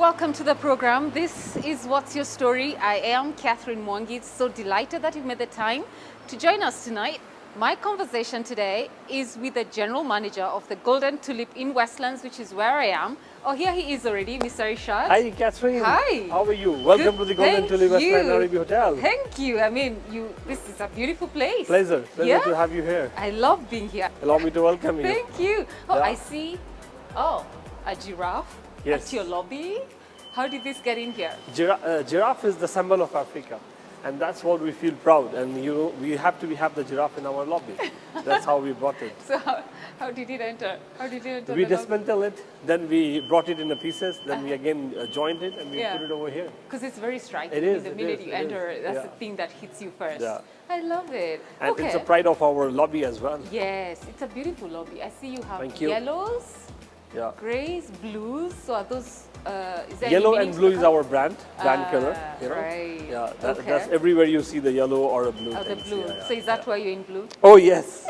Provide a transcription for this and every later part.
welcome to the program. This is What's Your Story. I am Catherine Mwangi. So delighted that you've made the time to join us tonight. My conversation today is with the general manager of the Golden Tulip in Westlands, which is where I am. Oh, here he is already, Mr. Irshad. Hi, Catherine. Hi. How are you? Welcome to the Golden Tulip Westland Arabi Hotel. Thank you. I mean, this is a beautiful place. Pleasure to have you here. I love being here. Allow me to welcome you. Thank you. Oh, Yeah. I see. Oh, a giraffe. Yes. At your lobby. How did this get in here? Giraffe is the symbol of Africa, and that's what we feel proud. And we have to have the giraffe in our lobby. That's how we brought it. So how did it enter? How did it enter? We the lobby? dismantle it, then we brought it into pieces, then we again joined it, and we Yeah. put it over here. Because it's very striking. It is, The it minute is, you it enter, is. that's Yeah. the thing that hits you first. Yeah. I love it. And okay. it's a pride of our lobby as well. Yes, it's a beautiful lobby. I see you have Thank you. yellows, Yeah. grays, blues. So are those? Is there Yellow any and meaning blue to is that? our brand color. You know? Right. Yeah, Okay. that's everywhere you see the yellow or a blue. Oh, the things. blue. Yeah, So is that why you're in blue? Oh yes,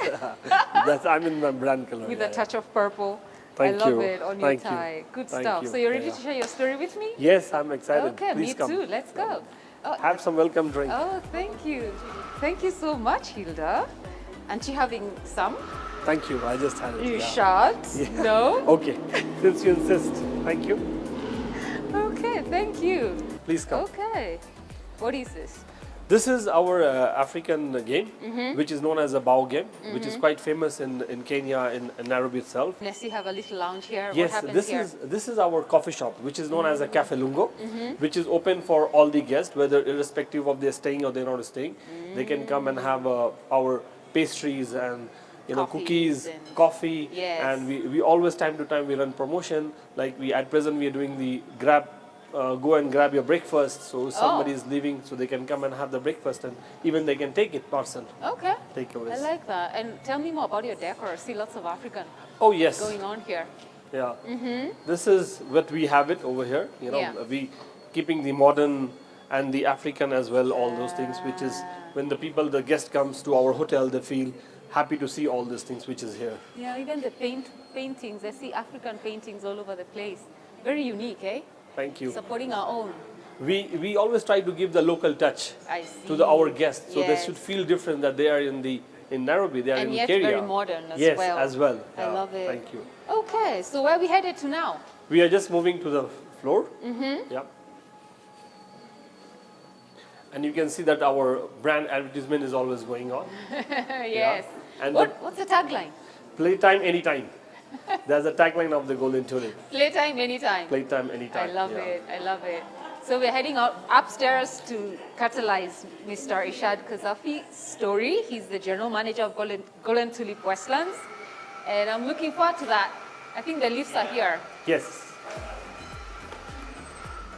I'm in my brand color. With yeah, a touch of purple. Thank I love you. it on your Thank you. tie. Good Thank stuff. you. So you're ready Yeah, to share your story with me? Yes, I'm excited. Okay, Please me come. too. Let's go. Oh, Have some welcome drink. oh, thank you. Thank you so much, Hilda. Aren't you having some? Thank you. I just had it. You yeah. shot? Yeah. No? Okay, since you insist. Thank you. Okay, thank you. Please come. Okay. What is this? This is our African game, Mm-hmm. which is known as a bow game, which is quite famous in Kenya, in Nairobi itself. Let's see, have a little lounge here. What Yes, happens this here? is our coffee shop, which is known as a Cafe Lungo, which is open for all the guests, whether irrespective of they're staying or they're not staying. They can come and have our pastries and Coffees cookies, and- coffee, Yes. and we always time to time we run promotion. Like at present we are doing the go and grab your breakfast. So if somebody is leaving, so they can come and have the breakfast, and even they can take it parcel Okay. takeaways. I like that. And tell me more about your decor. I see lots of African Oh yes. going on here. Yeah. This is what we have it over here. Yeah. We keeping the modern and the African as well, all those things, which is when the guest comes to our hotel, they feel happy to see all these things which is here. Yeah, even the paintings. I see African paintings all over the place. Very unique, eh? Thank you. Supporting our own. We always try to give the local touch I see. to our guests, so they Yes. should feel different that they are in Nairobi, they are And in yet Kenya. very modern as yes, well. as well. I Yeah, love it. Thank you. Okay, so where are we headed to now? We are just moving to the floor. Yeah. And you can see that our brand advertisement is always going on. Yes. And What's the tagline? Playtime anytime. That's the tagline of the Golden Tulip. Playtime anytime. Playtime anytime. I love yeah. it. I love it. So we're heading out upstairs to catalyze Mr. Irshad Quazzaffi's story. He's the general manager of Golden Tulip Westlands. And I'm looking forward to that. I think the lifts are here. Yes.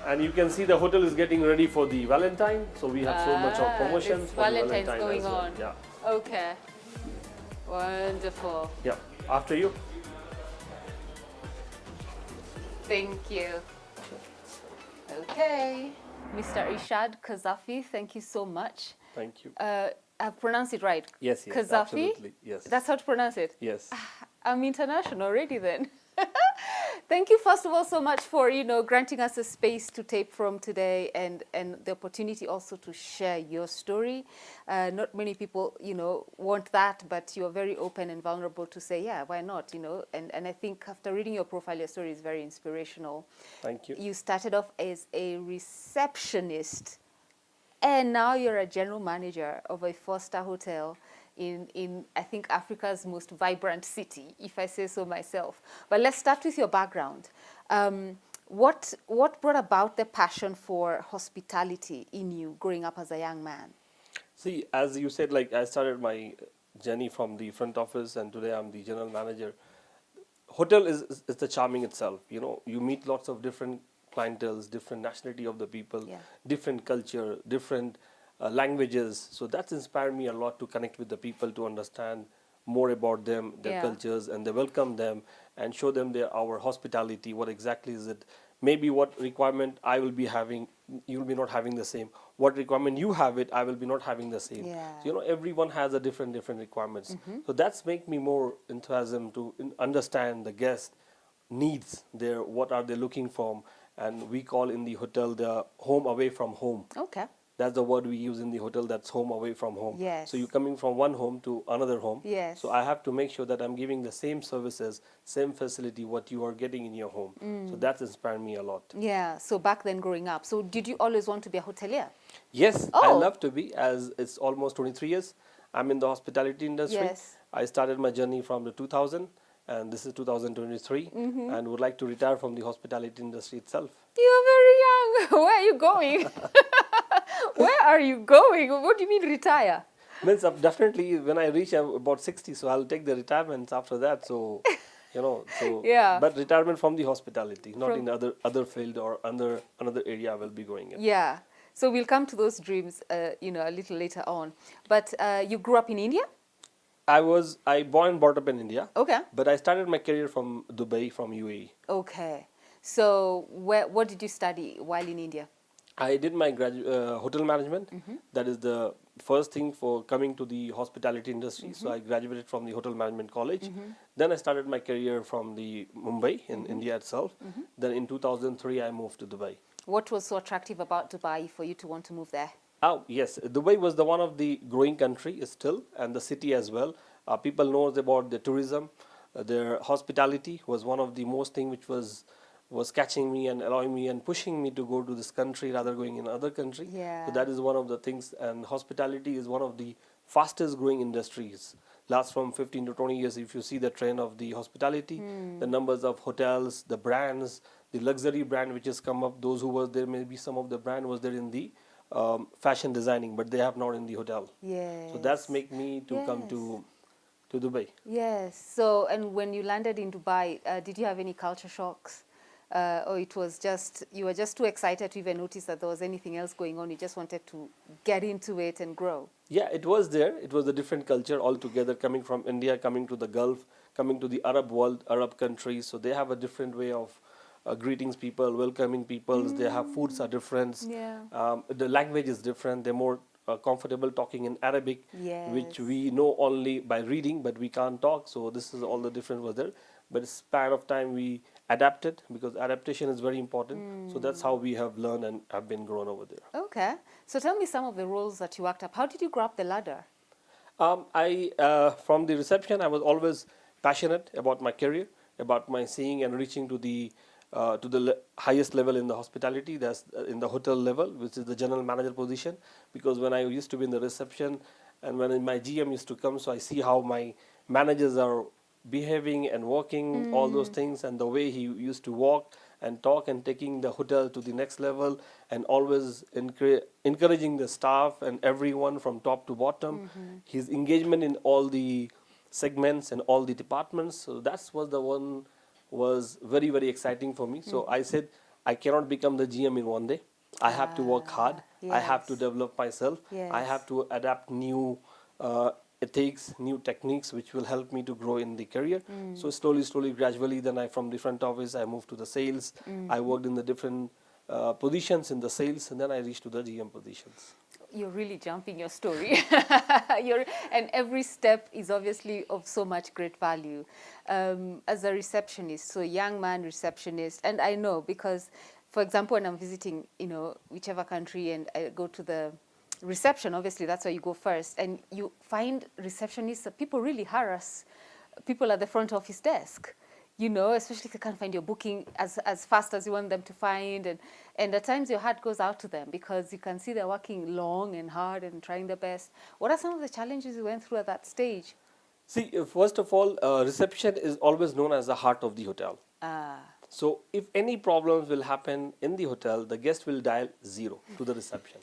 And you can see the hotel is getting ready for the Valentine. So we have so much of promotions there's for Valentine's the Valentine going as well. on. Yeah. Okay. Wonderful. Yeah. After you. Thank you. Okay. Mr. Irshad Quazzaffi, thank you so much. Thank you. I've pronounced it right. Yes, Quazzaffi? absolutely. Yes. That's how to pronounce it. Yes. I'm international already then. Thank you, first of all, so much for, granting us a space to tape from today and the opportunity also to share your story. Not many people, want that, but you're very open and vulnerable to say, yeah, why not, And I think after reading your profile, your story is very inspirational. Thank you. You started off as a receptionist, and now you're a general manager of a four-star hotel in I think Africa's most vibrant city, if I say so myself. But let's start with your background. What brought about the passion for hospitality in you growing up as a young man? See, as you said, like I started my journey from the front office, and today I'm the general manager. Hotel is the charming itself. You meet lots of different clienteles, different nationality of the people, Yeah. different culture, different languages. So that's inspired me a lot to connect with the people, to understand more about them, their Yeah. cultures, and they welcome them and show them our hospitality. What exactly is it? Maybe what requirement I will be having, you will be not having the same. What requirement you have it, I will be not having the same. Yeah. So, everyone has a different requirements. So that's make me more enthusiasm to understand the guest needs, what are they looking for, and we call in the hotel the home away from home. Okay. That's the word we use in the hotel. That's home away from home. Yes. So you're coming from one home to another home. Yes. So I have to make sure that I'm giving the same services, same facility what you are getting in your home. So that's inspired me a lot. Yeah. So back then growing up, so did you always want to be a hotelier? Yes, I Oh. love to be, as it's almost 23 years. I'm in the hospitality industry. Yes. I started my journey from the 2000, and this is 2023, and would like to retire from the hospitality industry itself. You're very young. Where are you going? Where are you going? What do you mean retire? Means definitely when I reach about 60, so I'll take the retirements after that. So, so Yeah. but retirement from the hospitality, not From- in other field or another area I will be going in. Yeah. So we'll come to those dreams, a little later on. But you grew up in India? I born and brought up in India. Okay. But I started my career from Dubai, from UAE. Okay. So what did you study while in India? I did my hotel management. That is the first thing for coming to the hospitality industry. So I graduated from the hotel management college. Then I started my career from the Mumbai in India itself. Then in 2003 I moved to Dubai. What was so attractive about Dubai for you to want to move there? Oh yes, Dubai was the one of the growing country still, and the city as well. People knows about the tourism. Their hospitality was one of the most thing which was catching me and allowing me and pushing me to go to this country rather going in other country. Yeah. So that is one of the things, and hospitality is one of the fastest growing industries. Last from 15 to 20 years, if you see the trend of the hospitality, the numbers of hotels, the brands, the luxury brand which has come up, those who was there, maybe some of the brand was there in the fashion designing, but they have not in the hotel. Yes. So that's make me to come to Dubai. Yes. So, and when you landed in Dubai, did you have any culture shocks? Or it was just, you were just too excited to even notice that there was anything else going on? You just wanted to get into it and grow? Yeah, it was there. It was a different culture altogether, coming from India, coming to the Gulf, coming to the Arab world, Arab countries. So they have a different way of greetings people, welcoming people. They have foods are different. Yeah. The language is different. They're more comfortable talking in Arabic, which Yes. we know only by reading, but we can't talk. So this is all the difference was there. But span of time we adapted, because adaptation is very important. So that's how we have learned and have been grown over there. Okay. So tell me some of the roles that you worked up. How did you go up the ladder? From the reception, I was always passionate about my career, about my seeing and reaching to the highest level in the hospitality. That's in the hotel level, which is the general manager position. Because when I used to be in the reception, and when my GM used to come, so I see how my managers are behaving and working, all those things, and the way he used to walk and talk and taking the hotel to the next level, and always encouraging the staff and everyone from top to bottom. His engagement in all the segments and all the departments. So that was the one was very, very exciting for me. So I said, I cannot become the GM in one day. I have to work hard. I have to Yes. develop myself. I Yes. have to adapt new ethics, new techniques, which will help me to grow in the career. So slowly, gradually, then from the front office, I moved to the sales. I worked in the different positions in the sales, and then I reached to the GM positions. You're really jumping your story. And every step is obviously of so much great value. As a receptionist, so young man receptionist, and I know because, for example, when I'm visiting, whichever country, and I go to the reception, obviously that's where you go first, and you find receptionists, people really harass people at the front office desk, especially if you can't find your booking as fast as you want them to find, and at times your heart goes out to them because you can see they're working long and hard and trying their best. What are some of the challenges you went through at that stage? See, first of all, reception is always known as the heart of the hotel. So if any problems will happen in the hotel, the guest will dial 0 to the reception.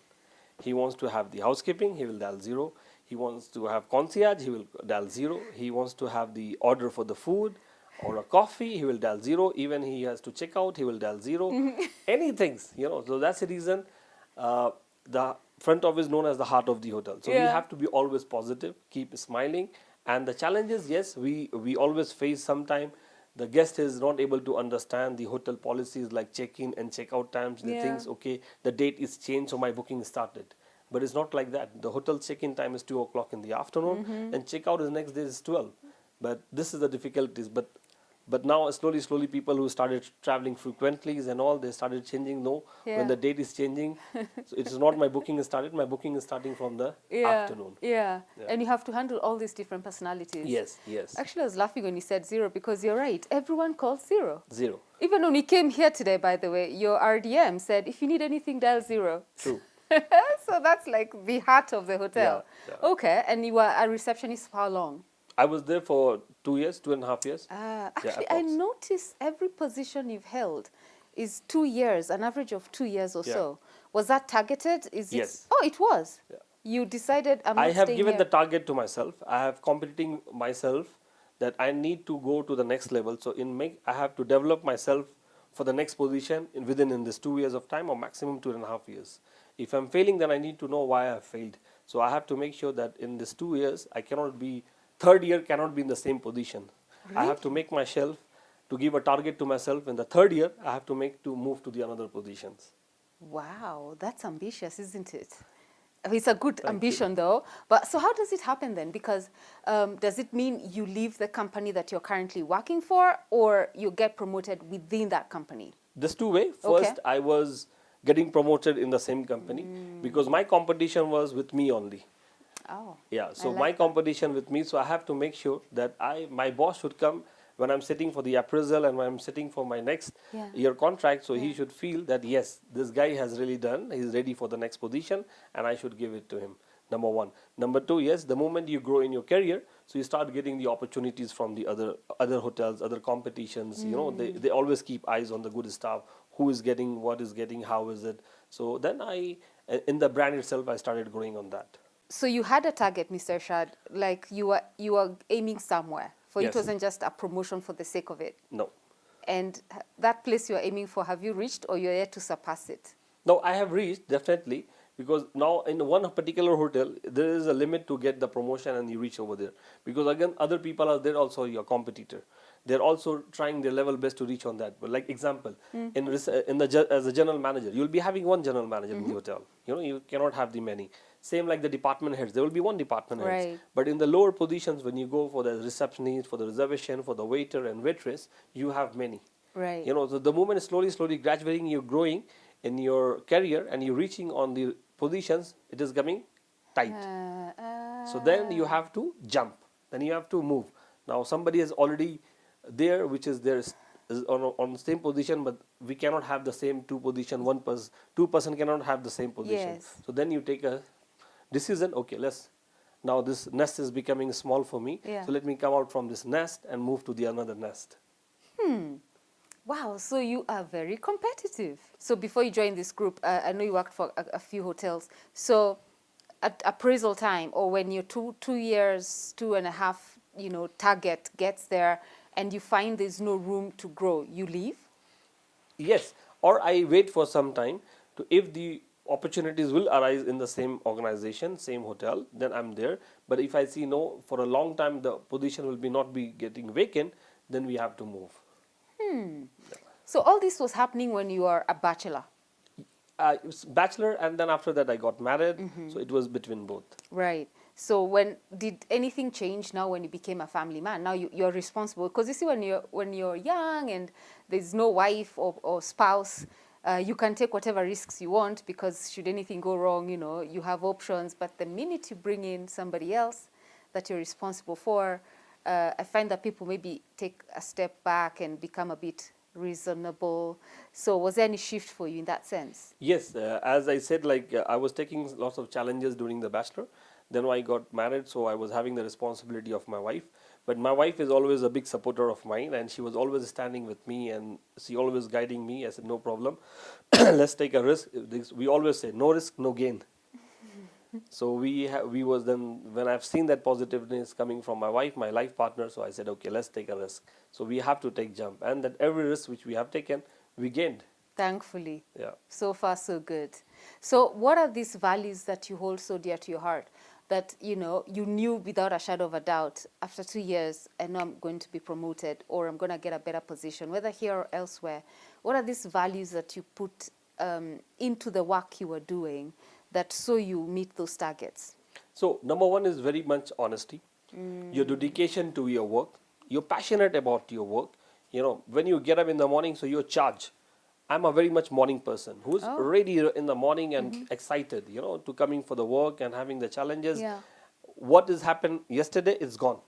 He wants to have the housekeeping, he will dial 0. He wants to have concierge, he will dial 0. He wants to have the order for the food or a coffee, he will dial 0. Even he has to check out, he will dial 0. Anything, so that's the reason the front office is known as the heart of the hotel. So we have to be always positive, keep smiling. And the challenges, yes, we always face sometime. The guest is not able to understand the hotel policies like check-in and check-out times. They think, okay, the date is changed, so my booking started. But it's not like that. The hotel check-in time is 2 o'clock in the afternoon, and check-out is next day is 12. But this is the difficulties. But But now slowly people who started traveling frequently and all, they started changing. No, Yeah. when the date is changing, so it's not my booking is started. My booking is starting from the afternoon. Yeah. Yeah. And you have to handle all these different personalities. Yes, yes. Actually, I was laughing when you said zero because you're right. Everyone calls zero. Zero. Even when we came here today, by the way, your RDM said, if you need anything, dial zero. True. So that's like the heart of the hotel. Yeah, yeah. Okay. And you were a receptionist for how long? I was there for 2 years, 2.5 years. Actually, I approx. notice every position you've held is 2 years, an average of 2 years or Yeah. so. Was that targeted? Is Yes. It? Oh, it was. Yeah. You decided I'm I not have staying given here. the target to myself. I have competing myself that I need to go to the next level. So I have to develop myself for the next position in this 2 years of time or maximum 2.5 years. If I'm failing, then I need to know why I failed. So I have to make sure that in this 2 years, third year cannot be in the same position. I have to make myself to give a target to myself. In the third year, I have to move to the another positions. Wow, that's ambitious, isn't it? It's a good Thank you. ambition, though. But so, how does it happen then? Because does it mean you leave the company that you're currently working for, or you get promoted within that company? This two way. Okay. First, I was getting promoted in the same company because my competition was with me only. Oh, Yeah, so like my that. competition with me, so I have to make sure that my boss should come when I'm sitting for the appraisal and when I'm sitting for my next Yeah. year contract. So he should feel that yes, this guy has really done. He's ready for the next position, and I should give it to him. Number one. Number two, yes, the moment you grow in your career, so you start getting the opportunities from the other hotels, other competitions. You know, they always keep eyes on the good staff, who is getting, what is getting, how is it. So then in the brand itself, I started growing on that. So you had a target, Mr. Irshad, like you were aiming somewhere. For it Yes. wasn't just a promotion for the sake of it. No. And that place you're aiming for, have you reached, or you're yet to surpass it? No, I have reached definitely, because now in one particular hotel there is a limit to get the promotion and you reach over there, because again other people are there also your competitor. They're also trying their level best to reach on that. But like example, as a general manager, you'll be having one general manager in the hotel. You know, you cannot have the many. Same like the department heads, there will be one department heads. Right. But in the lower positions, when you go for the receptionist, for the reservation, for the waiter and waitress, you have many. Right. You know, so the moment is slowly graduating, you're growing in your career and you're reaching on the positions, it is coming tight. So then you have to jump, then you have to move. Now somebody is already there, which is there is on the same position, but we cannot have the same two position. Two person cannot have the same position. Yes. So then you take a decision. Okay, now this nest is becoming small for me. Yeah. So let me come out from this nest and move to the another nest. Wow, so you are very competitive. So before you joined this group, I know you worked for a few hotels. So at appraisal time, or when your 2 years, 2.5, target gets there, and you find there's no room to grow, you leave? Yes, or I wait for some time to, if the opportunities will arise in the same organization, same hotel, then I'm there. But if I see no, for a long time the position will not be getting vacant, then we have to move. So all this was happening when you were a bachelor? It was bachelor, and then after that I got married. So it was between both. Right. So did anything change now when you became a family man? Now you're responsible, because you see when you're young and there's no wife or spouse, you can take whatever risks you want, because should anything go wrong, you have options. But the minute you bring in somebody else that you're responsible for, I find that people maybe take a step back and become a bit reasonable. So was there any shift for you in that sense? Yes, as I said, I was taking lots of challenges during the bachelor. Then I got married, so I was having the responsibility of my wife. But my wife is always a big supporter of mine, and she was always standing with me, and she always guiding me. I said, no problem, let's take a risk. We always say, no risk, no gain. So we was then, when I've seen that positiveness coming from my wife, my life partner, so I said, okay, let's take a risk. So we have to take jump, and that every risk which we have taken, we gained. Thankfully. Yeah. So far, so good. So what are these values that you hold so dear to your heart, that you knew without a shadow of a doubt, after 2 years, I know I'm going to be promoted, or I'm going to get a better position, whether here or elsewhere? What are these values that you put into the work you were doing, that so you meet those targets? So number one is very much honesty. Your dedication to your work. You're passionate about your work. You know, when you get up in the morning, so you're charged. I'm a very much morning person who's Oh. ready in the morning and excited, you know, to coming for the work and having the challenges. Yeah. What has happened yesterday is gone.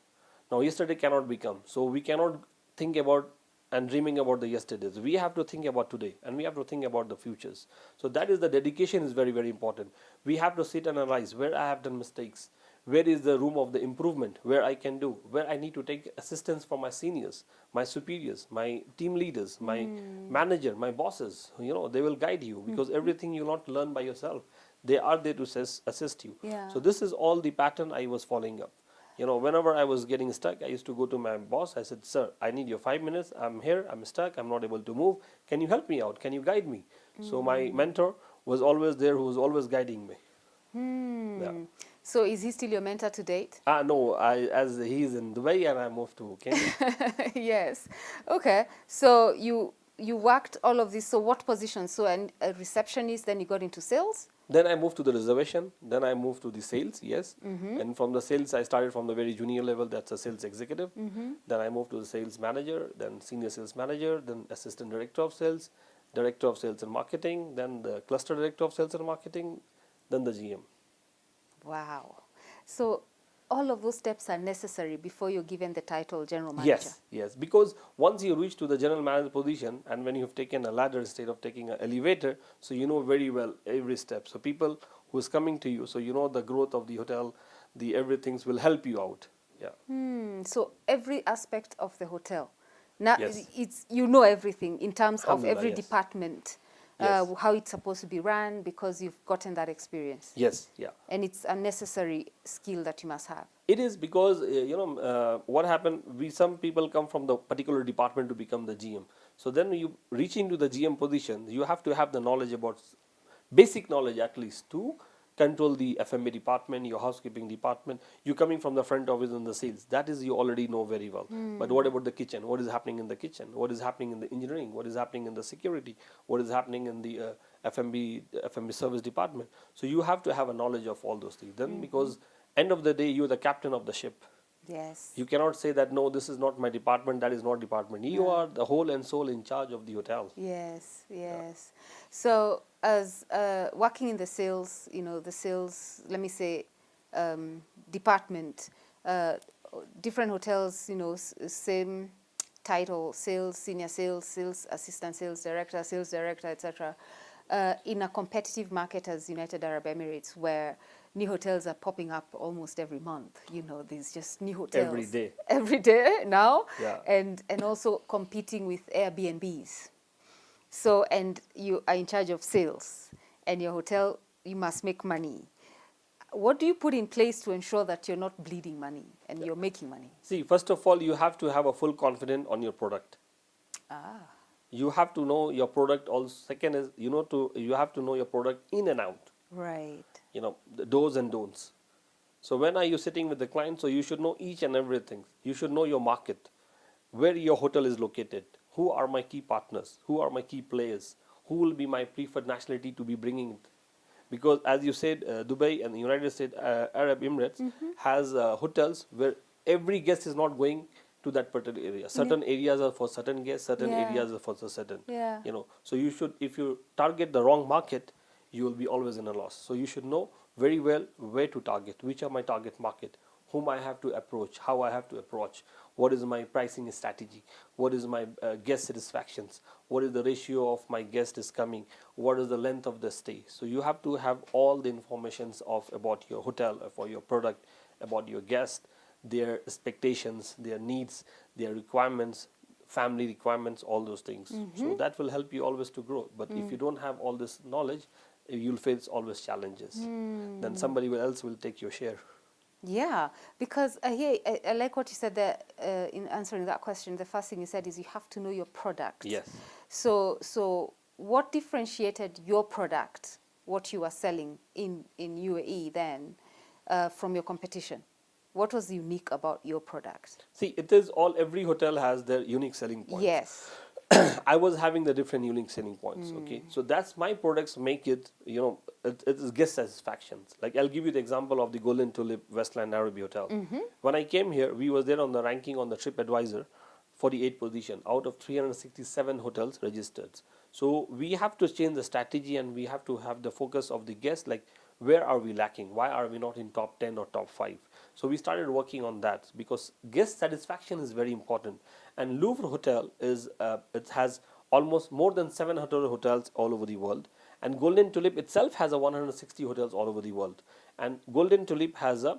Now yesterday cannot become. So we cannot think about and dreaming about the yesterdays. We have to think about today and we have to think about the futures. So that is the dedication is very, very important. We have to sit and analyze where I have done mistakes, where is the room of the improvement, where I can do, where I need to take assistance from my seniors, my superiors, my team leaders, my manager, my bosses. You know, they will guide you because everything you not learn by yourself. They are there to assist you. Yeah. So this is all the pattern I was following up. You know, whenever I was getting stuck, I used to go to my boss. I said, "Sir, I need your 5 minutes. I'm here. I'm stuck. I'm not able to move. Can you help me out? Can you guide me?" So my mentor was always there, who was always guiding me. Yeah. So is he still your mentor to date? No, as he's in Dubai and I moved to Kenya. Yes. Okay. So you worked all of this. So what position? So a receptionist, then you got into sales? Then I moved to the reservation. Then I moved to the sales, yes. And from the sales, I started from the very junior level. That's a sales executive. Then I moved to the sales manager, then senior sales manager, then assistant director of sales and marketing, then the cluster director of sales and marketing, then the GM. Wow. So all of those steps are necessary before you're given the title general manager. Yes, because once you reach to the general manager position and when you've taken a ladder instead of taking an elevator, so you know very well every step. So people who is coming to you, so you know the growth of the hotel, the everythings will help you out. Yeah. So every aspect of the hotel. Now Yes. it's you know everything in terms of Alhamdulillah, every yes. department, Yes. how it's supposed to be run because you've gotten that experience. Yes, yeah. And it's a necessary skill that you must have. It is because what happened. Some people come from the particular department to become the GM. So then you reaching to the GM position, you have to have the knowledge about basic knowledge at least to control the F&B department, your housekeeping department. You coming from the front office and the sales. That is you already know very well. But what about the kitchen? What is happening in the kitchen? What is happening in the engineering? What is happening in the security? What is happening in the F&B service department? So you have to have a knowledge of all those things. Then because end of the day, you're the captain of the ship. Yes. You cannot say that, no, this is not my department, that is not department. You are the whole and soul in charge of the hotel. Yes, yes. So as working in the sales, the sales, let me say, department, different hotels, same title, sales, senior sales assistant, sales director, etc. In a competitive market as United Arab Emirates, where new hotels are popping up almost every month. There's just new hotels. Every day. Every day now. Yeah. And also competing with Airbnbs. So, and you are in charge of sales. And your hotel, you must make money. What do you put in place to ensure that you're not bleeding money and you're making money? See, first of all, you have to have a full confidence on your product. You have to know your product. Also, second is, you have to know your product in and out. Right. The do's and don'ts. So when are you sitting with the client? So you should know each and everything. You should know your market, where your hotel is located, who are my key partners, who are my key players, who will be my preferred nationality to be bringing it. Because as you said, Dubai and the United States Arab Emirates has hotels where every guest is not going to that particular area. Certain areas are for certain guests, certain areas are for certain. Yeah. So you should, if you target the wrong market, you will be always in a loss. So you should know very well where to target, which are my target market, whom I have to approach, how I have to approach, what is my pricing strategy, what is my guest satisfactions, what is the ratio of my guest is coming, what is the length of the stay. So you have to have all the informations about your hotel, for your product, about your guest, their expectations, their needs, their requirements, family requirements, all those things. So that will help you always to grow. But if you don't have all this knowledge, you'll face always challenges. Then somebody else will take your share. Yeah, because I like what you said there in answering that question. The first thing you said is you have to know your product. Yes. So what differentiated your product, what you were selling in UAE then, from your competition? What was unique about your product? See, every hotel has their unique selling points. Yes. I was having the different unique selling points. Okay, so that's my products make it. It is guest satisfactions. Like I'll give you the example of the Golden Tulip Westland Arabi Hotel. When I came here, we was there on the ranking on the TripAdvisor 48 position out of 367 hotels registered. So we have to change the strategy, and we have to have the focus of the guest, like where are we lacking, why are we not in top 10 or top 5. So we started working on that, because guest satisfaction is very important. And Louvre Hotel is it has almost more than 700 hotels all over the world, and Golden Tulip itself has a 160 hotels all over the world. And Golden Tulip has a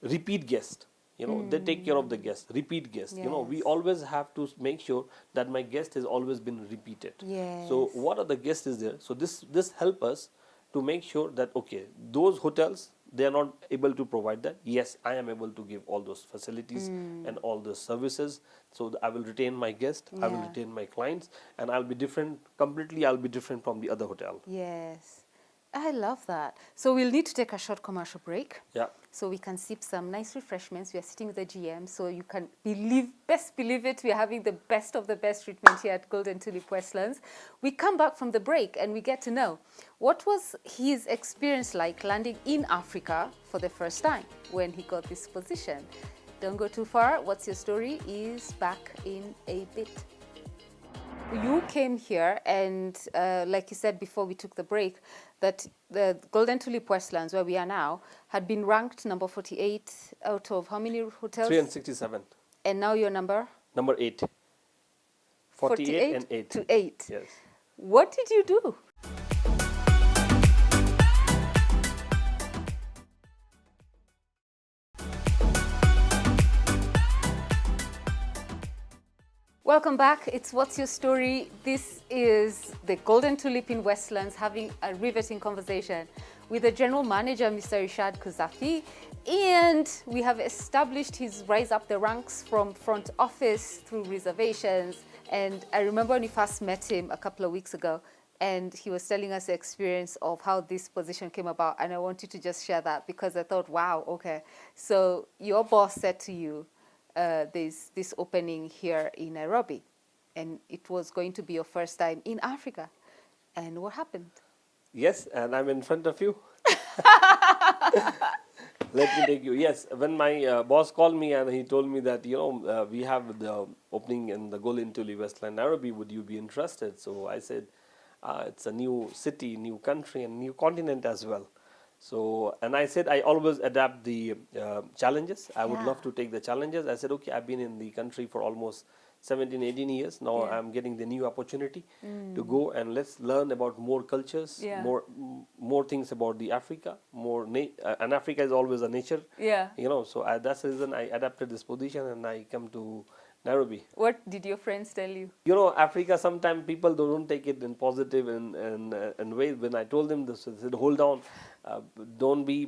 repeat guest. They take care of the guest, repeat guest. We Yes. always have to make sure that my guest has always been repeated. So Yes. what are the guests is there, so this help us to make sure that, okay, those hotels, they are not able to provide that. Yes, I am able to give all those facilities and all the services, so I will retain my guest, I will Yeah. retain my clients, and I'll be different completely. I'll be different from the other hotel. Yes. I love that. So we'll need to take a short commercial break. Yeah. So we can sip some nice refreshments. We are sitting with the GM, so you can best believe it, we are having the best of the best treatment here at Golden Tulip Westlands. We come back from the break and we get to know what was his experience like landing in Africa for the first time when he got this position. Don't go too far. What's Your Story is back in a bit. You came here and, like you said before we took the break, that the Golden Tulip Westlands, where we are now, had been ranked number 48 out of how many hotels? 367. And now you're number? Number 8. 48 and 8. to 8. Yes. What did you do? Welcome back. It's What's Your Story? This is the Golden Tulip in Westlands, having a riveting conversation with the general manager, Mr. Irshad Quazzaffi, and we have established his rise up the ranks from front office through reservations. And I remember when we first met him a couple of weeks ago, and he was telling us the experience of how this position came about. And I want you to just share that, because I thought, wow, okay. So your boss said to you, there's this opening here in Nairobi, and it was going to be your first time in Africa. And what happened? Yes, and I'm in front of you. Let me take you. Yes, when my boss called me and he told me that, we have the opening in the Golden Tulip Westland Nairobi, would you be interested? So I said, it's a new city, new country, and new continent as well. So, and I said, I always adapt the challenges. I would love to take the challenges. I said, okay, I've been in the country for almost 17, 18 years. Now I'm getting the new opportunity to go and let's learn about more cultures, more things about the Africa, and Africa is always a nature. Yeah. So that's the reason I adapted this position and I come to Nairobi. What did your friends tell you? Africa, sometimes people don't take it in positive and way. When I told them this, they said, hold on,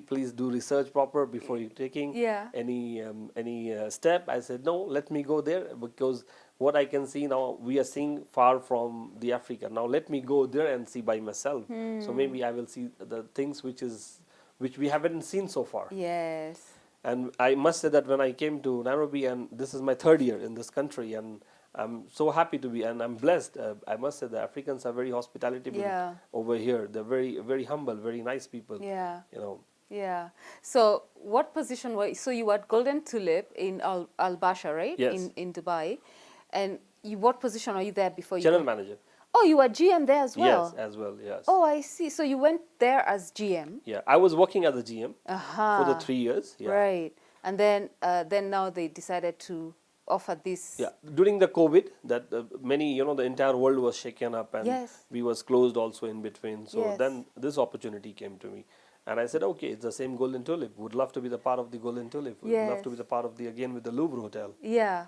please do research proper before you taking any step. I said, no, let me go there, because what I can see now, we are seeing far from the Africa. Now let me go there and see by myself. So maybe I will see the things which we haven't seen so far. Yes. And I must say that when I came to Nairobi, and this is my third year in this country, and I'm so happy to be, and I'm blessed. I must say the Africans are very hospitable over here. They're very, very humble, very nice people. Yeah. Yeah. So what position were you? So you were at Golden Tulip in Al Basha, right? Yes. In Dubai. And what position are you there before you? General manager. Oh, you were GM there as well? Yes, as well, yes. Oh, I see. So you went there as GM? Yeah, I was working as a GM for the 3 years. Yeah. Right. And then now they decided to offer this. Yeah, during the COVID, that many, the entire world was shaken up, and we was closed also in between. So then this opportunity came to me. And I said, okay, it's the same Golden Tulip. Would love to be the part of the Golden Tulip. Would love to be the part of again with the Louvre Hotel. Yeah.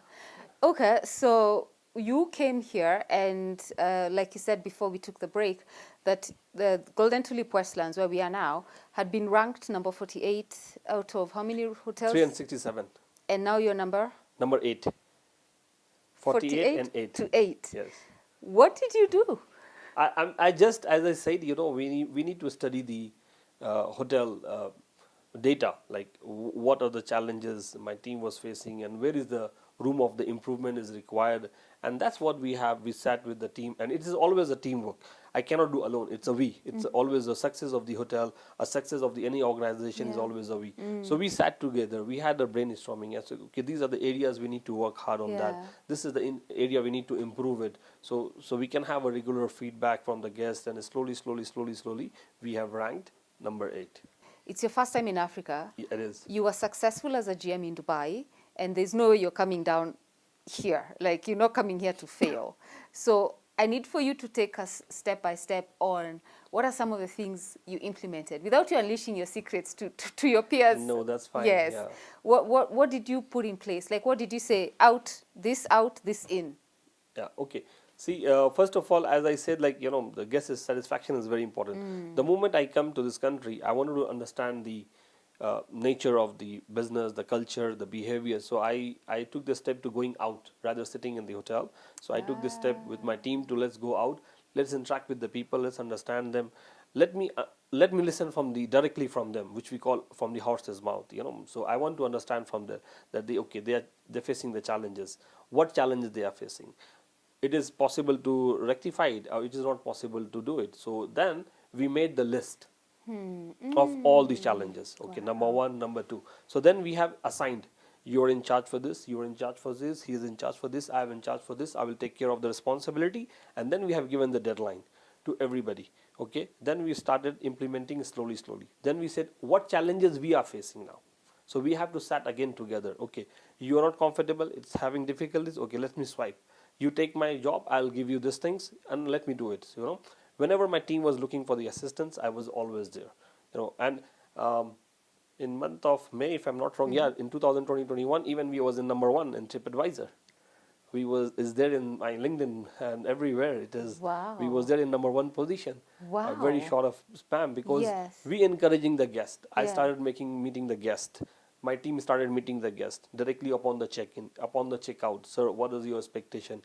Okay, so you came here and like you said before we took the break, that the Golden Tulip Westlands, where we are now, had been ranked number 48 out of how many hotels? 367. And now you're number? Number 8. 48 and 8. To 8. Yes. What did you do? I just, as I said, we need to study the hotel data, like what are the challenges my team was facing, and where is the room of the improvement is required. And that's what we have. We sat with the team, and it is always a teamwork. I cannot do alone. It's a we. It's always a success of the hotel, a success of the any organization is Yeah. always a we. So we sat together. We had a brainstorming. Yes, okay, these are the areas we need to work hard on that. Yeah. This is the area we need to improve it. So we can have a regular feedback from the guests, and slowly, we have ranked number 8. It's your first time in Africa. It is. You were successful as a GM in Dubai, and there's no way you're coming down here. Like, you're not coming here to fail. So I need for you to take us step by step on what are some of the things you implemented without you unleashing your secrets to your peers. No, that's fine. Yes. Yeah. What did you put in place? Like, what did you say? Out, this in. Yeah, okay. See, first of all, as I said, like, the guest satisfaction is very important. The moment I come to this country, I wanted to understand the nature of the business, the culture, the behavior. So I took the step to going out rather sitting in the hotel. So I took this step with my team to let's go out, let's interact with the people, let's understand them. Let me listen directly from them, which we call from the horse's mouth. So I want to understand from them that they're facing the challenges. What challenges they are facing? It is possible to rectify it, or it is not possible to do it. So then we made the list of all these challenges. Okay, number 1, number 2. So then we have assigned, you're in charge for this, you're in charge for this, he is in charge for this, I am in charge for this, I will take care of the responsibility. And then we have given the deadline to everybody. Okay, then we started implementing slowly. Then we said what challenges we are facing now. So we have to sat again together. Okay, you are not comfortable, it's having difficulties. Okay, let me swipe. You take my job, I'll give you these things, and let me do it. Whenever my team was looking for the assistance, I was always there. And in month of May, if I'm not wrong, in 2020-21, even we was in number 1 in TripAdvisor. Is there in my LinkedIn and everywhere it is. Wow. We was there in number 1 position. Wow. Very short of spam because Yes. we encouraging the guest. I Yeah. started meeting the guest. My team started meeting the guest directly upon the check-in, upon the checkout. Sir, what is your expectation?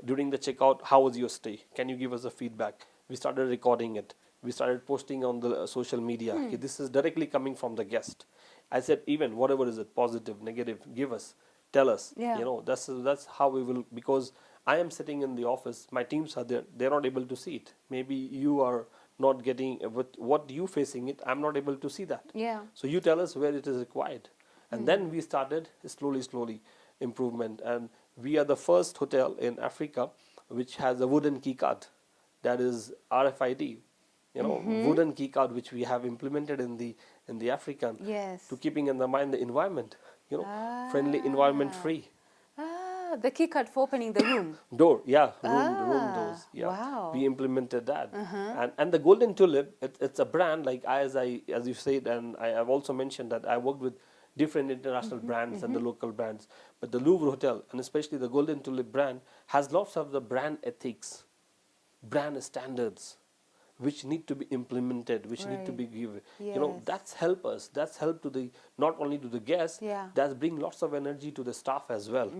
During the checkout, how was your stay? Can you give us a feedback? We started recording it. We started posting on the social media. Okay, this is directly coming from the guest. I said, even whatever is it, positive, negative, give us, tell us. Yeah. That's how we will, because I am sitting in the office, my teams are there, they're not able to see it. Maybe you are not getting what you facing it, I'm not able to see that. Yeah. So you tell us where it is required. And then we started slowly improvement. And we are the first hotel in Africa which has a wooden key card. That is RFID, wooden key card, which we have implemented in the African. Yes. To keeping in the mind the environment, friendly, environment free. The key card for opening the room. Door, yeah, room doors. Yeah. Wow. We implemented that. And the Golden Tulip, it's a brand, like as you said, and I have also mentioned that I worked with different international brands and the local brands. But the Louvre Hotel, and especially the Golden Tulip brand, has lots of the brand ethics, brand standards, which need to be implemented, which need to be given. Yes. That's help us. That's help to the not only to the guests. Yeah. That's bring lots of energy to the staff as well.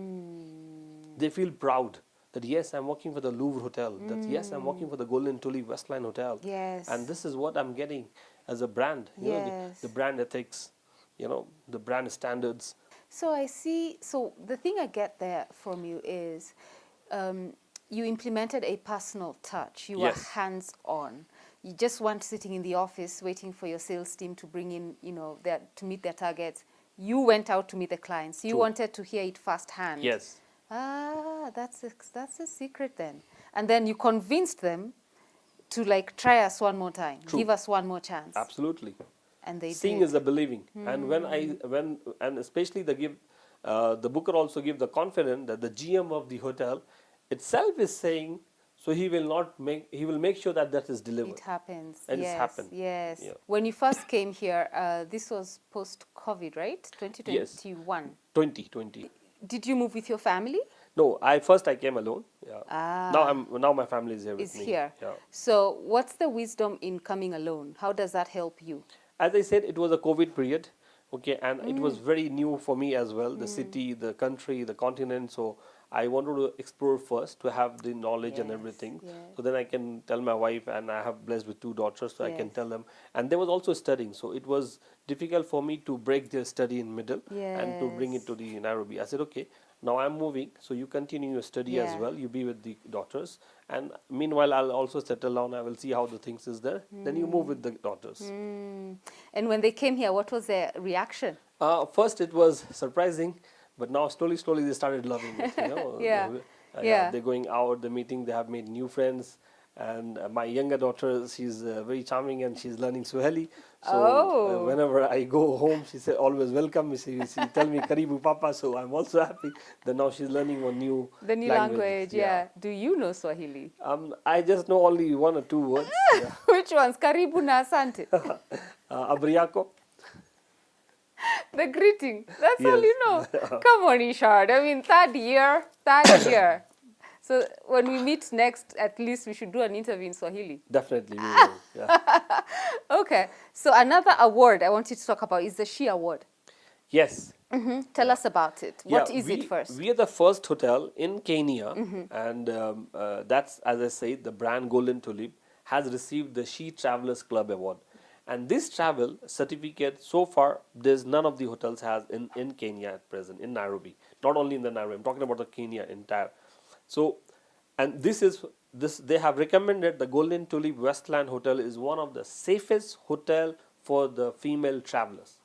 They feel proud that yes, I'm working for the Louvre Hotel. That yes, I'm working for the Golden Tulip Westline Hotel. Yes. And this is what I'm getting as a brand. The brand ethics, the brand standards. So I see. So the thing I get there from you is, you implemented a personal touch. You were Yes. hands-on. You just weren't sitting in the office waiting for your sales team to bring in, to meet their targets. You went out to meet the clients. You True. wanted to hear it firsthand. Yes. That's a secret then. And then you convinced them to try us one more time. True. Give us one more chance. Absolutely. And they Seeing did. is the believing. And and especially the booker also give the confidence that the GM of the hotel itself is saying, so he will make sure that is delivered. It happens. And yes, it's happened. Yes. Yeah. When you first came here, this was post-COVID, right? 2021. 2020. Did you move with your family? No, I came alone. Yeah. Now my family is here with Is me. here. Yeah. So what's the wisdom in coming alone? How does that help you? As I said, it was a COVID period. Okay, and it was very new for me as well. The city, the country, the continent. So I wanted to explore first to have the knowledge and Yes, everything. yes. So then I can tell my wife, and I have blessed with 2 daughters, so I can Yes. tell them. And there was also studying, so it was difficult for me to break their study in middle and to bring it to the Nairobi. I said, okay, Now I'm moving, so you continue your study as Yeah. well. You be with the daughters, and meanwhile I'll also settle down. I will see how the things is there. Then you move with the daughters. And when they came here, what was their reaction? First it was surprising, but now slowly they started loving it. Yeah. Yeah, Yeah. they're going out, they're meeting, they have made new friends. And my younger daughter, she's very charming and she's learning Swahili. So Oh, whenever I go home, she said always welcome. She tell me Karibu Papa. So I'm also happy that now she's learning one new the new language. language. Yeah. Do you know Swahili? I just know only one or two words. Yeah. Which ones? Karibu na asante. Abriako. The greeting. That's all Yes. you know. Come on, Irshad. I mean, third year. So when we meet next, at least we should do an interview in Swahili. Definitely we will. Yeah. Okay. So another award I want you to talk about is the She Award. Yes. Tell us about it. What Yeah, is it first? We are the first hotel in Kenya, and that's, as I say, the brand Golden Tulip has received the She Travelers Club Award. And this travel certificate, so far, there's none of the hotels has in Kenya at present, in Nairobi. Not only in the Nairobi, I'm talking about the Kenya entire. So, and this they have recommended the Golden Tulip Westland Hotel is one of the safest hotel for the female travelers,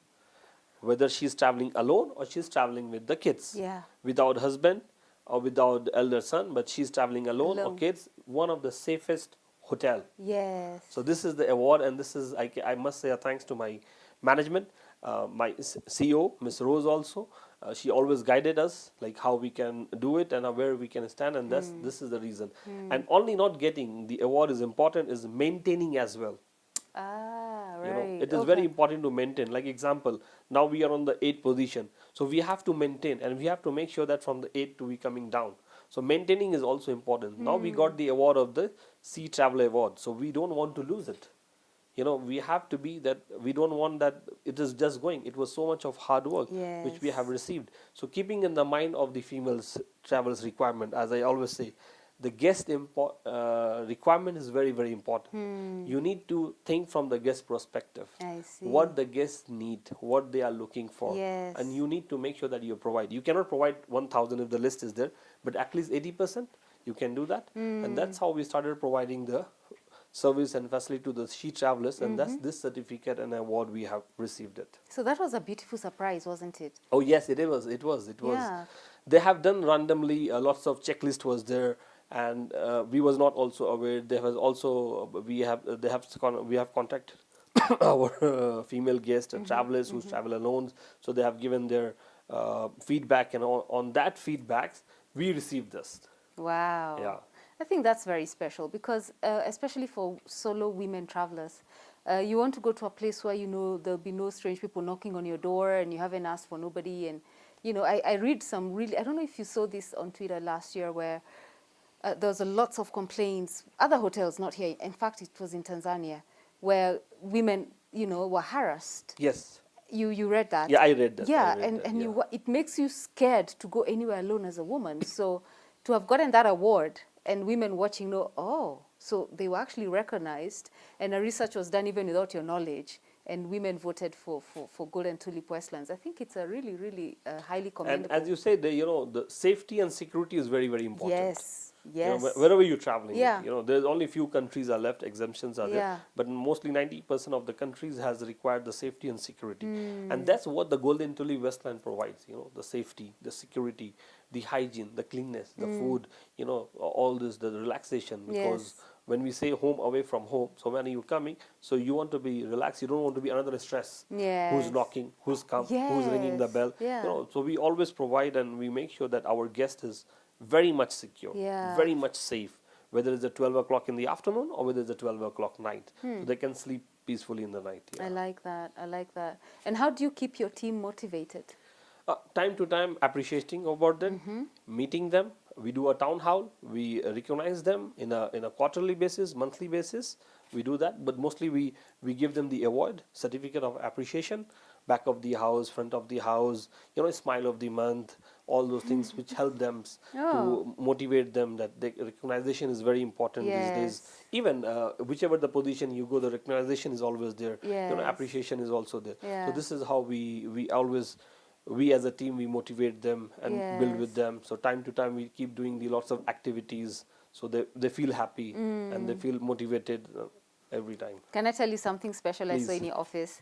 whether she's traveling alone or she's traveling with the kids, Yeah. without husband or without elder son, but she's traveling alone or Alone. kids, one of the safest hotel. Yes. So this is the award, and this is I must say a thanks to my management, my CEO Miss Rose also. She always guided us like how we can do it and where we can stand, and this is the reason. And only not getting the award is important, is maintaining as well. Ah, You right. know, it is very important to maintain. Like example, now we are on the 8th position, so we have to maintain, and we have to make sure that from the 8th to be coming down. So maintaining is also important. Now we got the award of the Sea Traveler Award, so we don't want to lose it. We have to be that, we don't want that it is just going. It was so much of hard work which we have Yes. received. So keeping in the mind of the females travelers requirement, as I always say, the guest requirement is very important. You need to think from the guest perspective, I see. what the guests need, what they are looking for, Yes. and you need to make sure that you provide. You cannot provide 1000 if the list is there, but at least 80% you can do that. And that's how we started providing the service and facility to the She Travelers, and that's this certificate and award we have received it. So that was a beautiful surprise, wasn't it? Oh yes, it was. Yeah. They have done randomly. Lots of checklist was there, and we was not also aware. There was also we have contacted our female guests and travelers who travel alone. So they have given their feedback, and on that feedbacks we received this. Wow. Yeah. I think that's very special because, especially for solo women travelers, you want to go to a place where you know there'll be no strange people knocking on your door and you haven't asked for nobody. And, I read some really, I don't know if you saw this on Twitter last year where there was a lots of complaints, other hotels, not here. In fact, it was in Tanzania, where women, were harassed. Yes. You read that? Yeah, I read that. Yeah, I read that, and yeah. it makes you scared to go anywhere alone as a woman. So to have gotten that award and women watching know, so they were actually recognized, and a research was done even without your knowledge, and women voted for Golden Tulip Westlands. I think it's a really, really highly And commendable. as you say, the safety and security is very important. Yes, You know, yes. wherever you're traveling, Yeah. there's only few countries are left, exemptions are Yeah. there, but mostly 90% of the countries has required the safety and security, and that's what the Golden Tulip Westland provides. The safety, the security, the hygiene, the cleanness, the food, all this, the relaxation. Because Yes. when we say home away from home, so when you're coming, so you want to be relaxed. You don't want to be another stress. Yes. Who's knocking? Who's come? Who's ringing the Yes. bell? Yeah. So we always provide, and we make sure that our guest is very much secure, Yeah. very much safe, whether it's at 12 o'clock in the afternoon or whether it's at 12 o'clock night. So they can sleep peacefully in the night. I Yeah. like that. I like that. And how do you keep your team motivated? Time to time appreciating about them, meeting them. We do a town hall. We recognize them in a quarterly basis, monthly basis. We do that, but mostly we give them the award, certificate of appreciation, back of the house, front of the house, smile of the month, all those things which help them to motivate them that the recognition is very important these days. Yes. Even whichever the position you go, the recognition is always there. Yes. Appreciation is also there. Yeah. So this is how we always we as a team, we motivate them and build with Yes. them. So time to time we keep doing the lots of activities, so they feel happy and they feel motivated every time. Can I tell you something special I saw Please. in your office?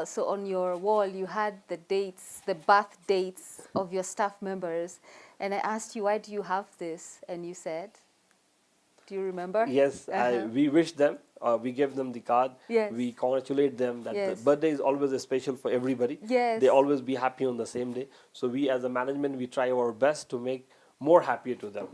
So on your wall, you had the dates, the birth dates of your staff members. And I asked you, why do you have this? And you said, do you remember? Yes, Uh-huh. we wish them, we give them the card, Yes. we congratulate them that the Yes. birthday is always a special for everybody. Yes. They always be happy on the same day. So we as a management, we try our best to make more happier to them.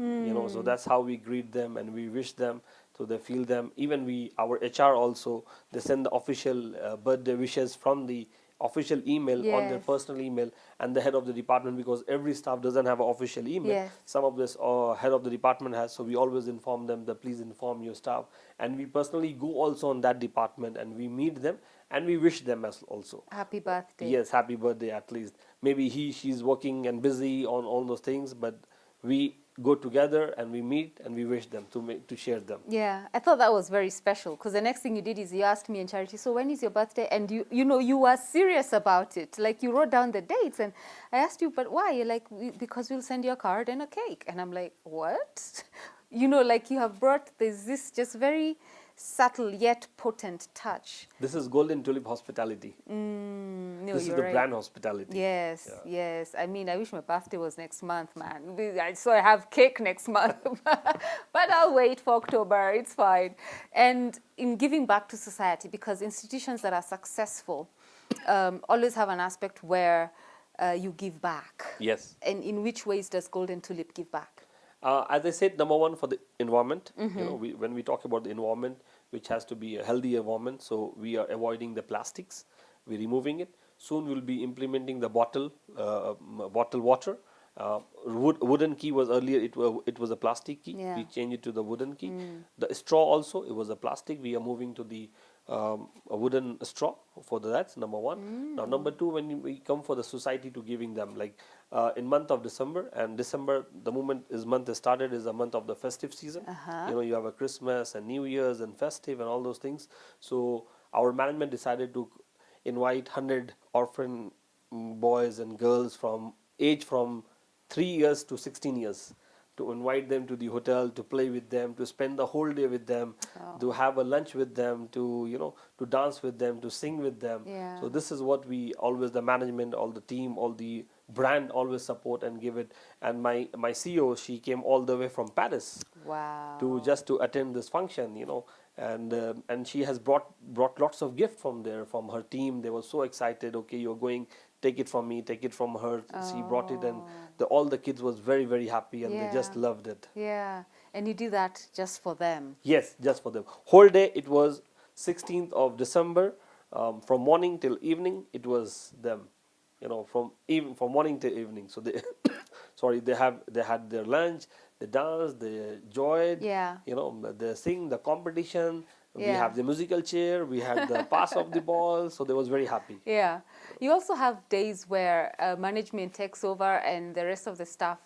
So that's how we greet them and we wish them, so they feel them. Even our HR also, they send the official birthday wishes from the official email on their Yes. personal email and the head of the department, because every staff doesn't have an official email. Yes. Some of this head of the department has, so we always inform them that please inform your staff, and we personally go also on that department and we meet them and we wish them as also. Happy birthday. Yes, happy birthday at least. Maybe she's working and busy on all those things, but we go together and we meet and we wish them to share them. Yeah, I thought that was very special because the next thing you did is you asked me in Charity, so when is your birthday? And you were serious about it. Like you wrote down the dates and I asked you, but why? You're like, because we'll send you a card and a cake. And I'm like, what? Like you have brought, there's this just very subtle yet potent touch. This is Golden Tulip hospitality. No, This is you're the right. brand hospitality. Yes, Yeah. yes. I mean, I wish my birthday was next month, man. So I have cake next month. But I'll wait for October. It's fine. And in giving back to society, because institutions that are successful always have an aspect where you give back. Yes. And in which ways does Golden Tulip give back? As I said, number one, for the environment. When we talk about the environment, which has to be a healthy environment, so we are avoiding the plastics, we're removing it. Soon we'll be implementing the bottle water. Wooden key was earlier, it was a plastic key. Yeah. We changed it to the wooden key. The straw also, it was a plastic. We are moving to the a wooden straw for that's number one. Now number two, when we come for the society to giving them, like in month of December, and December, the moment month is started, is a month of the festive season. You have a Christmas and New Year's and festive and all those things. So our management decided to invite 100 orphan boys and girls from 3 years to 16 years, to invite them to the hotel, to play with them, to spend the whole day with them, to have a lunch with them, to to dance with them, to sing with them. Yeah. So this is what we always, the management, all the team, all the brand always support and give it. And my CEO, she came all the way from Paris Wow. to attend this function, and she has brought lots of gift from there, from her team. They were so excited. Okay, you're going, take it from me, take it from her. She brought it, and all the kids was very, very happy, and they just Yeah. loved it. Yeah. And you do that just for them. Yes, just for them. Whole day, it was 16th of December, from morning till evening. It was them, from morning till evening. So they, sorry, they had their lunch, they danced, they enjoyed. Yeah. They sing the competition. We Yeah. have the musical chair. We had the pass of the ball. So they was very happy. Yeah. You also have days where management takes over and the rest of the staff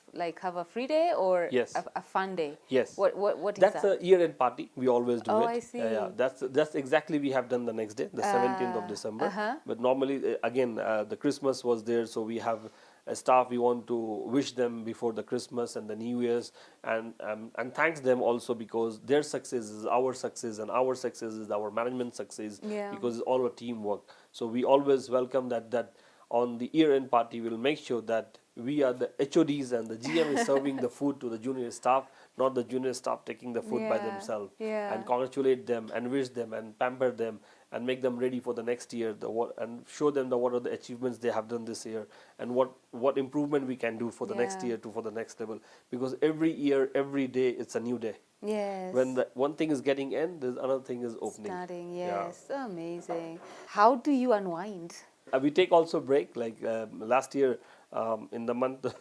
have a free day or Yes. a fun day. Yes. What is That's that? a year-end party. We always do Oh, it. I see. Yeah. That's exactly we have done the next day, the 17th of December. uh-huh. But normally, again, the Christmas was there, so we have a staff. We want to wish them before the Christmas and the New Year's, and thanks them also, because their success is our success, and our success is our management success. Yeah. Because it's all a teamwork. So we always welcome that on the year-end party. We'll make sure that we are the HODs and the GM is serving the food to the junior staff, not the junior staff taking the food by Yeah, themselves. yeah. And congratulate them and wish them and pamper them and make them ready for the next year, and show them what are the achievements they have done this year, and what improvement we can do for the next Yeah. year for the next level. Because every year, every day, it's a new day. Yes. When the one thing is getting end, there's another thing is opening. Starting, Yeah. yes. Amazing. How do you unwind? We take also break, like last year, in the month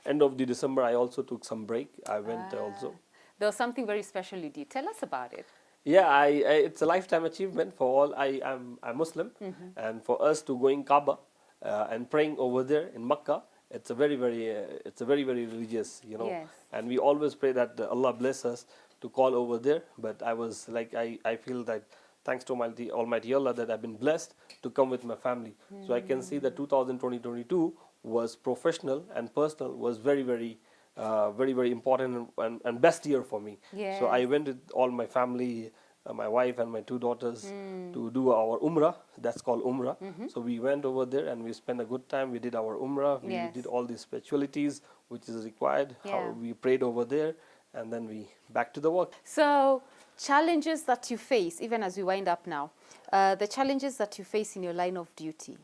end of the December, I also took some break. I went also. There was something very special you did. Tell us about it. Yeah, it's a lifetime achievement for all. I'm Muslim, and for us to going Kaaba and praying over there in Makkah, it's a very, very religious, Yes. And we always pray that Allah bless us to call over there. But I was like, I feel that thanks to Almighty Allah that I've been blessed to come with my family. So I can see that 2022 was professional and personal, was very important and best year for me. So I Yes. went with all my family, my wife and my two daughters to do our Umrah. That's called Umrah. So we went over there and we spent a good time. We did our Umrah. We Yes. did all the spiritualities which is required. How Yeah. we prayed over there, and then we back to the work. So, challenges that you face, even as we wind up now, the challenges that you face in your line of duty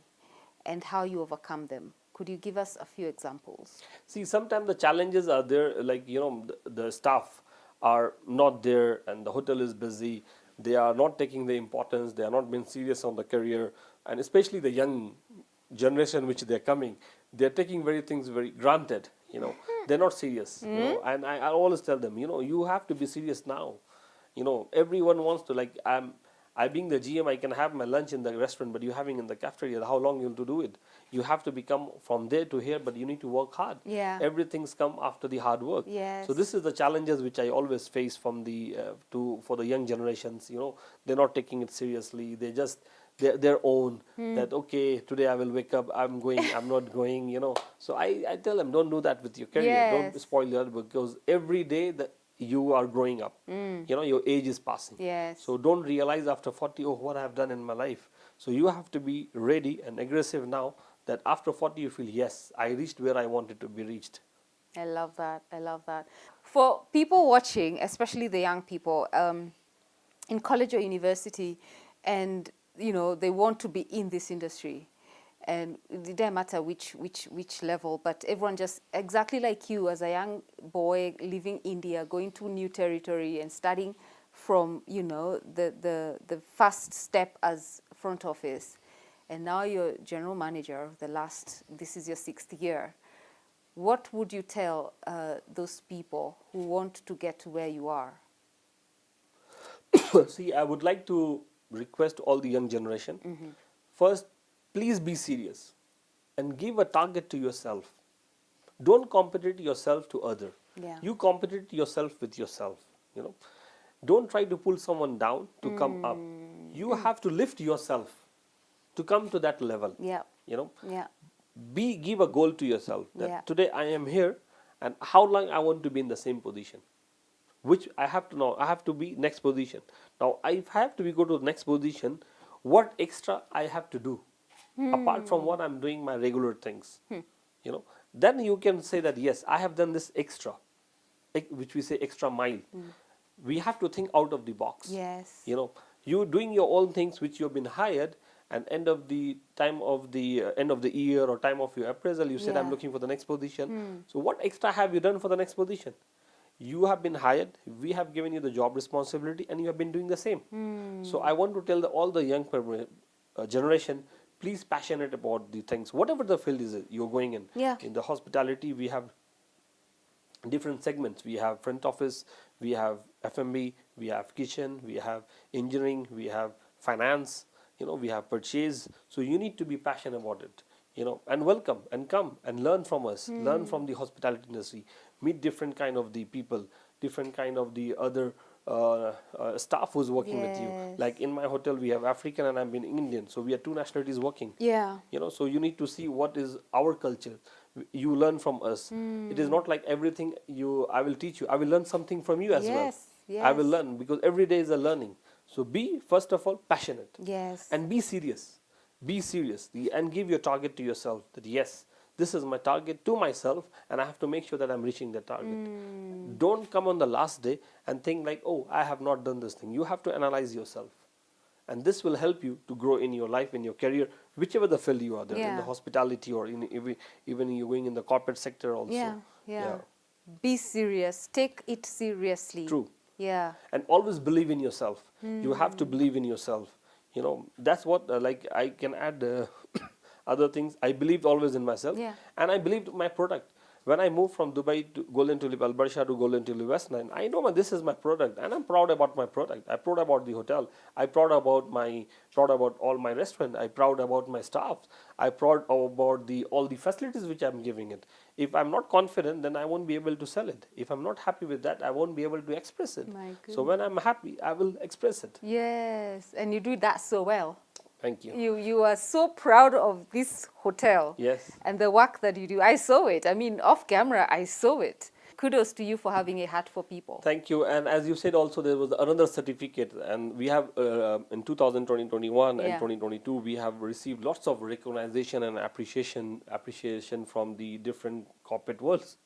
and how you overcome them. Could you give us a few examples? See, sometimes the challenges are there, like, the staff are not there and the hotel is busy. They are not taking the importance. They are not being serious on the career, and especially the young generation which they're coming, they're taking very things very granted. They're not serious. And I always tell them, you have to be serious now. Everyone wants to, like, I being the GM, I can have my lunch in the restaurant, but you having in the cafeteria, how long you'll to do it? You have to become from there to here, but you need to work hard. Yeah. Everything's come after the hard work. Yes. So this is the challenges which I always face from the for the young generations. They're not taking it seriously. They just their own that, okay, today I will wake up, I'm going, I'm not going. So I tell them, don't do that with your career. Don't Yes. spoil your, because every day that you are growing up, your age is passing. Yes. So don't realize after 40, oh, what I have done in my life. So you have to be ready and aggressive now, that after 40 you feel, yes, I reached where I wanted to be reached. I love that. I love that. For people watching, especially the young people, in college or university, and they want to be in this industry, and it doesn't matter which level, but everyone just exactly like you, as a young boy leaving India, going to new territory and starting from the first step as front office, and now you're general manager of this is your 6th year. What would you tell those people who want to get to where you are? See, I would like to request all the young generation, first, please be serious and give a target to yourself. Don't compete yourself to other. Yeah. You compete yourself with yourself. Don't try to pull someone down to come up. You have to lift yourself to come to that level. Yeah. Yeah. Give a goal to yourself that Yeah. today I am here, and how long I want to be in the same position, which I have to know. I have to be next position. Now, if I have to go to the next position, what extra I have to do apart from what I'm doing my regular things. Then you can say that, yes, I have done this extra, which we say extra mile. We have to think out of the box. Yes. You doing your own things which you've been hired, and end of the end of the year or time of your appraisal, you said, I'm Yeah. looking for the next position. So what extra have you done for the next position? You have been hired, we have given you the job responsibility, and you have been doing the same. So I want to tell all the young generation, please passionate about the things, whatever the field is you're going in. Yeah. In the hospitality, we have different segments. We have front office, we have F&B, we have kitchen, we have engineering, we have finance, we have purchase. So you need to be passionate about it, and welcome and come and learn from us, learn from the hospitality industry, meet different kind of the people, different kind of the other staff who's working with you. Yes. Like in my hotel, we have African and I'm being Indian, so we are two nationalities working. Yeah. So you need to see what is our culture. You learn from us. It is not like everything I will teach you. I will learn something from you as well. Yes. I will learn, because every day is a learning. So be, first of all, passionate. Yes. And be serious. Be serious and give your target to yourself, that yes, this is my target to myself, and I have to make sure that I'm reaching the target. Don't come on the last day and think like, oh, I have not done this thing. You have to analyze yourself. And this will help you to grow in your life, in your career, whichever the field you are there, in Yeah. the hospitality or even you're going in the corporate sector also. Yeah. Be serious. Take it seriously. True. Yeah. And always believe in yourself. You have to believe in yourself. That's what, like, I can add other things. I believed always in myself, Yeah. and I believed my product. when I moved from Dubai to Golden Tulip Al Barsha to Golden Tulip Westline, I know this is my product, and I'm proud about my product. I'm proud about the hotel. I'm proud about all my restaurant. I'm proud about my staff. I'm proud about all the facilities which I'm giving it. If I'm not confident, then I won't be able to sell it. If I'm not happy with that, I won't be able to express it. My So when I'm happy, I will express it. Yes, and you do that so well. Thank you. You are so proud of this hotel. Yes. And the work that you do. I saw it. I mean, off camera, I saw it. Kudos to you for having a heart for people. Thank you. And as you said, also there was another certificate, and we have in 2020, 2021, and 2022, we have received lots of recognition and appreciation from the different corporate worlds.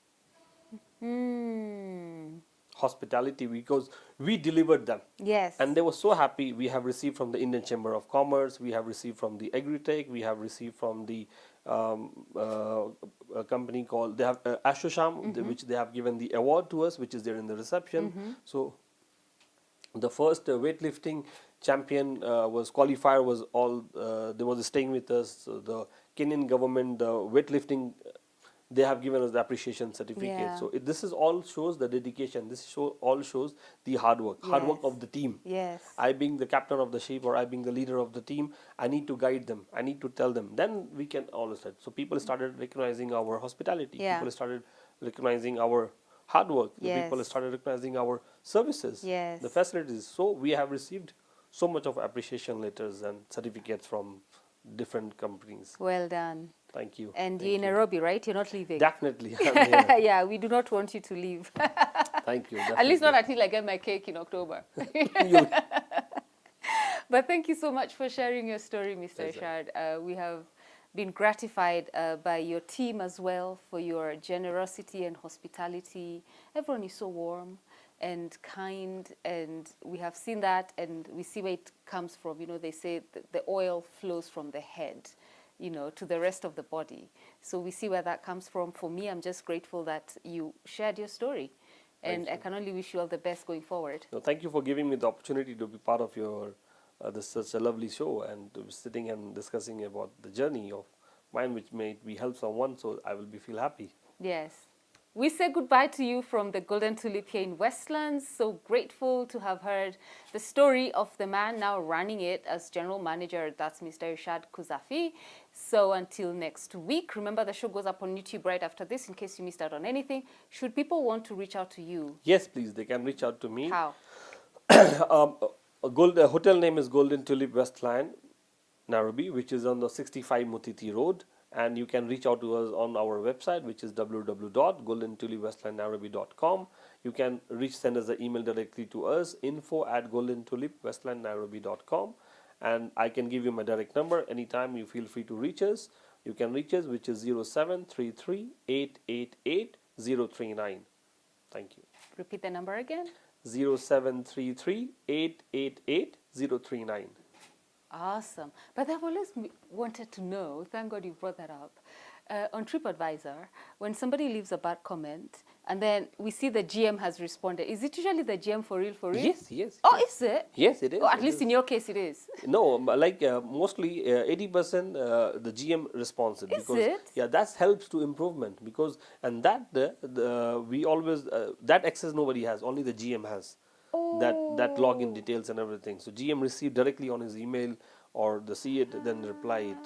Hospitality, because we delivered them. Yes. And they were so happy. We have received from the Indian Chamber of Commerce, we have received from the Agritech, we have received from the a company called, they have Ashosham, which they have given the award to us, which is there in the reception. So the first weightlifting champion qualifier was all, they was staying with us. So the Kenyan government, the weightlifting, they have given us the appreciation certificate. Yeah. So this is all shows the dedication. This all shows the hard work of the team. Yes. I being the captain of the ship, or I being the leader of the team, I need to guide them. I need to tell them. Then we can all start. So people started recognizing our hospitality. Yeah. People started recognizing our hard work. Yes. People started recognizing our services, Yes. the facilities. So we have received so much of appreciation letters and certificates from different companies. Well done. Thank you. And Thank you're in you. Nairobi, right? You're not leaving? Definitely. I'm here. Yeah, we do not want you to leave. Thank you. At least not until I get my cake in October. You- But thank you so much for sharing your story, Mr. Yes, Irshad. We have been gratified by your team as well for your generosity and hospitality. Everyone is so warm and kind, and we have seen that, and we see where it comes from. You know, they say the oil flows from the head, you know, to the rest of the body. So we see where that comes from. For me, I'm just grateful that you shared your story. And I can only wish you all the best going forward. No, thank you for giving me the opportunity to be part of your this such a lovely show, and to be sitting and discussing about the journey of mine, which may be help someone. So I will feel happy. Yes. We say goodbye to you from the Golden Tulip here in Westlands. So grateful to have heard the story of the man now running it as general manager. That's Mr. Irshad Quazzaffi. So until next week, remember the show goes up on YouTube right after this in case you missed out on anything. Should people want to reach out to you? Yes, please. They can reach out to me. How? A hotel name is Golden Tulip Westline, Nairobi, which is on the 65 Mutiti Road. And you can reach out to us on our website, which is www.goldentulipwestlinenairobi.com. You can send us an email directly to us, info@goldentulipwestlinenairobi.com. And I can give you my direct number. Anytime you feel free to reach us. You can reach us, which is 0733 888 039. Thank you. Repeat the number again. 0733 888 039. Awesome. But I've always wanted to know, thank God you brought that up, on TripAdvisor, when somebody leaves a bad comment and then we see the GM has responded, is it usually the GM for real, for real? Yes, yes. Oh, yes. is it? Yes, it is. Or at it least is. in your case it is. No, like mostly 80% the GM responds it. Is it? Yeah, that helps to improvement, because and that we always that access nobody has, only the GM has. That login details and everything. So GM receive directly on his email, or the see it then reply it.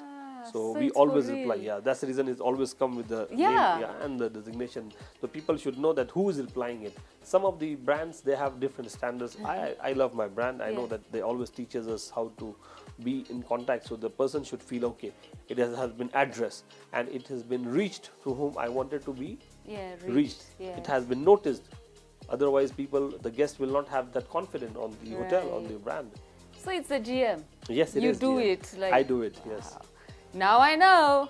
So we it's for always reply. real. Yeah, that's the reason it's always come with the Yeah. name, and the designation. So people should know that who is replying it. Some of the brands, they have different standards. I love my brand. I know Yeah. that they always teaches us how to be in contact. So the person should feel okay. It has been addressed and it has been reached to whom I wanted to be reached. Yeah. It has been noticed. Otherwise, the guests will not have that confidence on the hotel, on the brand. So it's the GM. Yes, it you is. do GM. it. Like, I do it, yes. Now I know.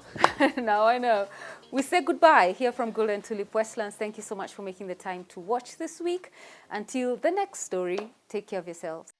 Now I know. We say goodbye here from Golden Tulip Westlands. Thank you so much for making the time to watch this week. Until the next story, take care of yourselves.